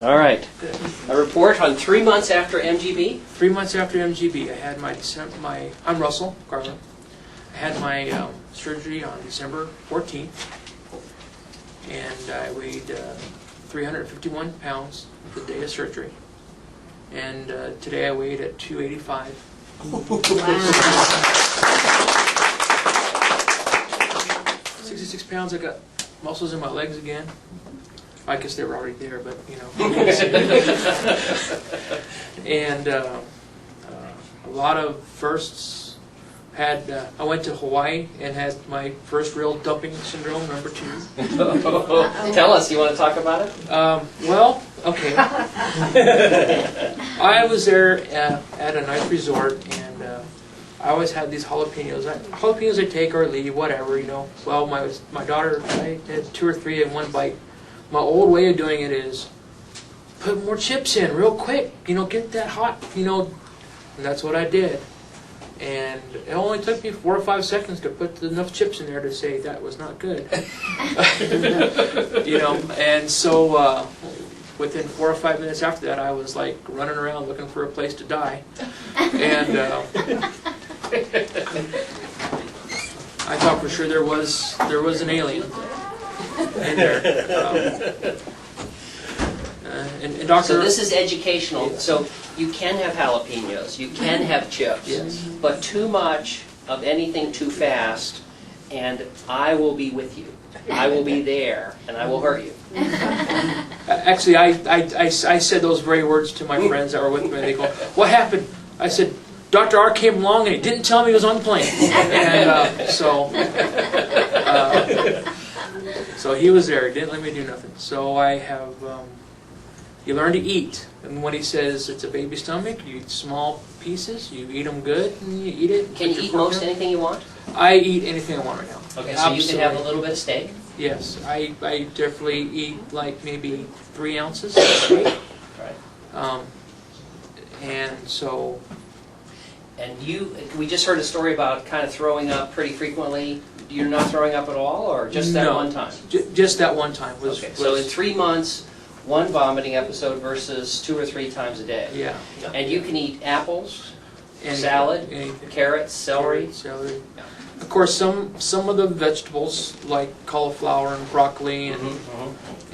All right. A report on 3 months after MGB. 3 months after MGB, I had I'm Russell Garland. I had my surgery on December 14th, and I weighed 351 pounds the day of surgery. And today I weighed at 285. Wow. 66 pounds. I got muscles in my legs again. I guess they were already there, but you know. And a lot of firsts. I went to Hawaii and had my first real dumping syndrome, number 2. Tell us, you want to talk about it? Well, okay. I was there at a nice resort, and I always had these jalapenos. Jalapenos I take or leave, whatever, you know. Well, my daughter, I had 2 or 3 in one bite. My old way of doing it is put more chips in real quick, you know, get that hot, you know, and that's what I did. And it only took me 4 or 5 seconds to put enough chips in there to say that was not good. You know, and so within 4 or 5 minutes after that, I was like running around looking for a place to die. And I thought for sure there was an alien in there. And Dr. So this is educational. Yeah. So you can have jalapenos, you can have chips, yes, but too much of anything too fast, and I will be with you. I will be there, and I will hurt you. Actually, I said those very words to my friends that were with me. They go, "What happened?" I said, "Dr. R came along and he didn't tell me he was on the plane." And so he was there. He didn't let me do nothing. So I have, you learn to eat. And when he says it's a baby stomach, you eat small pieces, you eat them good, and you eat it. Can you eat most anything you want? I eat anything I want right now. Okay, so you can have a little bit of steak? Yes, I definitely eat like maybe 3 ounces of steak. Right. And so... And we just heard a story about kind of throwing up pretty frequently. You're not throwing up at all, or just that one time? Just that one time. So in 3 months, 1 vomiting episode versus 2 or 3 times a day. Yeah. And you can eat apples, salad, carrots, celery. Yeah. Of course, some of the vegetables like cauliflower and broccoli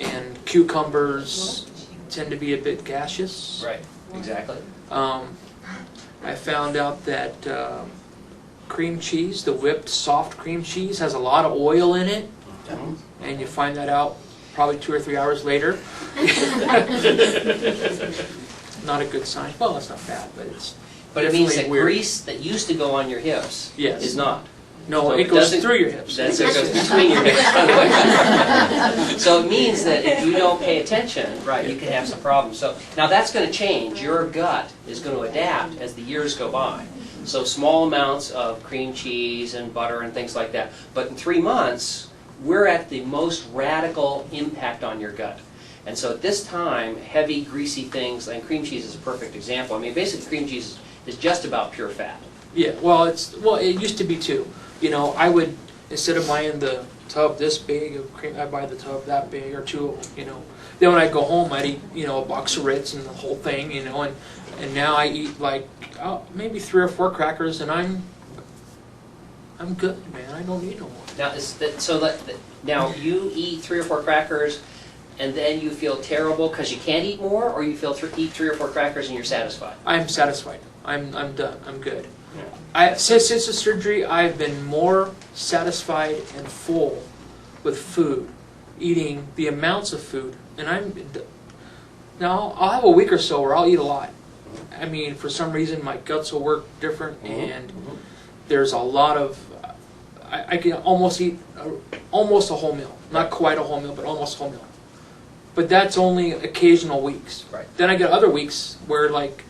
and cucumbers tend to be a bit gaseous. Right. Exactly. I found out that cream cheese, the whipped soft cream cheese, has a lot of oil in it, and you find that out probably 2 or 3 hours later. Not a good sign. Well, it's not bad, but it's. But it means that weird grease that used to go on your hips is not. No, so it goes through your hips. It goes between your hips. So it means that if you don't pay attention, you can have some problems. So now that's going to change. Your gut is going to adapt as the years go by. So small amounts of cream cheese and butter and things like that. But in 3 months, we're at the most radical impact on your gut. And so at this time, heavy, greasy things, and cream cheese is a perfect example. I mean, basically cream cheese is just about pure fat. Yeah, well, it used to be too. You know, I would, instead of buying the tub this big of cream, I'd buy the tub that big or 2 of them, you know. Then when I'd go home, I'd eat, you know, a box of Ritz and the whole thing, you know, and now I eat like maybe 3 or 4 crackers, and I'm good, man. I don't need no more. Now, now you eat 3 or 4 crackers, and then you feel terrible because you can't eat more, or you eat 3 or 4 crackers and you're satisfied? I'm satisfied. I'm done. I'm good. Yeah. Since the surgery, I've been more satisfied and full with food, eating the amounts of food, and now I'll have a week or so where I'll eat a lot. I mean, for some reason, my guts will work different, and there's a lot of. I can almost eat almost a whole meal, not quite a whole meal, but almost a whole meal. But that's only occasional weeks. Right. Then I get other weeks where, like,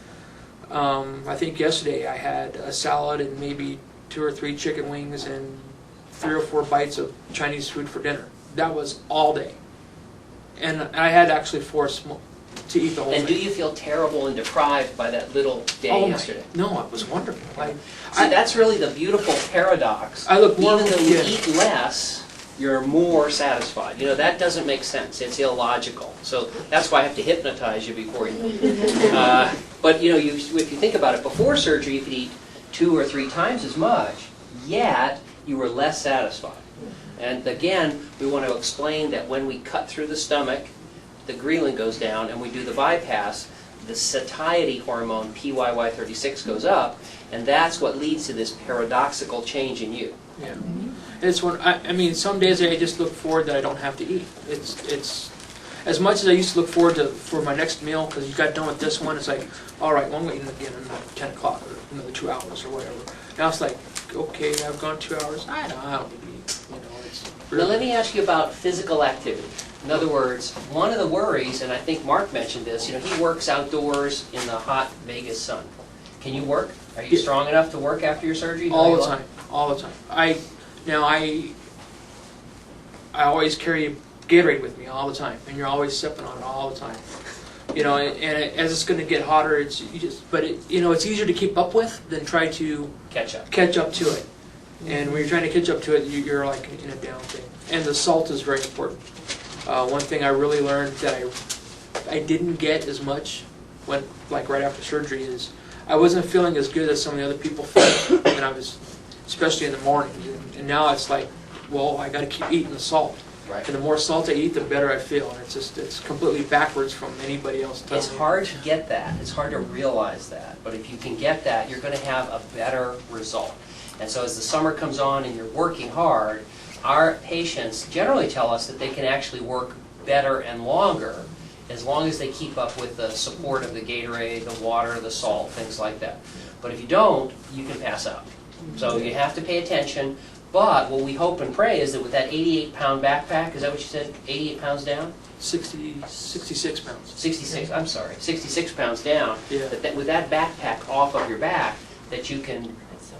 I think yesterday I had a salad and maybe 2 or 3 chicken wings and 3 or 4 bites of Chinese food for dinner. That was all day. And I had actually forced to eat the whole thing. And do you feel terrible and deprived by that little day yesterday? No, it was wonderful. See, that's really the beautiful paradox. I look more even though you eat less, you're more satisfied. You know, that doesn't make sense. It's illogical. So that's why I have to hypnotize you before you. But you know, if you think about it, before surgery you could eat 2 or 3 times as much, yet you were less satisfied. And again, we want to explain that when we cut through the stomach, the ghrelin goes down, and we do the bypass, the satiety hormone, PYY36, goes up, and that's what leads to this paradoxical change in you. Yeah. It's when I mean, some days I just look forward that I don't have to eat. It's as much as I used to look forward to for my next meal, because you got done with this one. It's like, all right, well, I'm going to eat again in like 10 o'clock or another 2 hours or whatever. Now it's like, okay, I've gone 2 hours. I don't need to eat. You know, it's really. Now let me ask you about physical activity. In other words, one of the worries, and I think Mark mentioned this, you know, he works outdoors in the hot Vegas sun. Can you work? Are you strong enough to work after your surgery? All the time. All the time. I always carry Gatorade with me all the time, and you're always sipping on it all the time. You know, and as it's going to get hotter, it's easier to keep up with than try to catch up to it. And when you're trying to catch up to it, you're like in a down thing. And the salt is very important. One thing I really learned that I didn't get as much when, like right after surgery, is I wasn't feeling as good as some of the other people felt when I was, especially in the morning. And now it's like, well, I got to keep eating the salt. Right. And the more salt I eat, the better I feel. And it's completely backwards from anybody else telling It's me. hard to get that. It's hard to realize that. But if you can get that, you're going to have a better result. And so as the summer comes on and you're working hard, our patients generally tell us that they can actually work better and longer as long as they keep up with the support of the Gatorade, the water, the salt, things like that. But if you don't, you can pass out. So you have to pay attention. But what we hope and pray is that with that 88-pound backpack, is that what you said, 88 pounds down? 66 pounds. 66, I'm sorry, 66 pounds down, Yeah. that with that backpack off of your back, that you can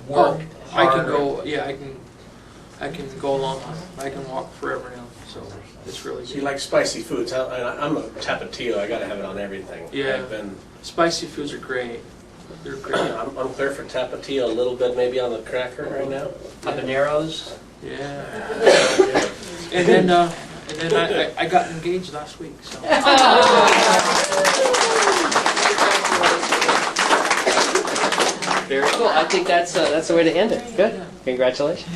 work I can harder. go, yeah, I can go a long time. I can walk forever now, so it's really So you good. like spicy foods? I'm a tapatio. I got to have it on everything. Yeah. I've been. Spicy foods are great. They're great. I'm clear for tapatio. A little bit maybe on the cracker right now. Habaneros. Yeah. And then I got engaged last week, so. Very cool. I think that's the way to end it. Good. Congratulations.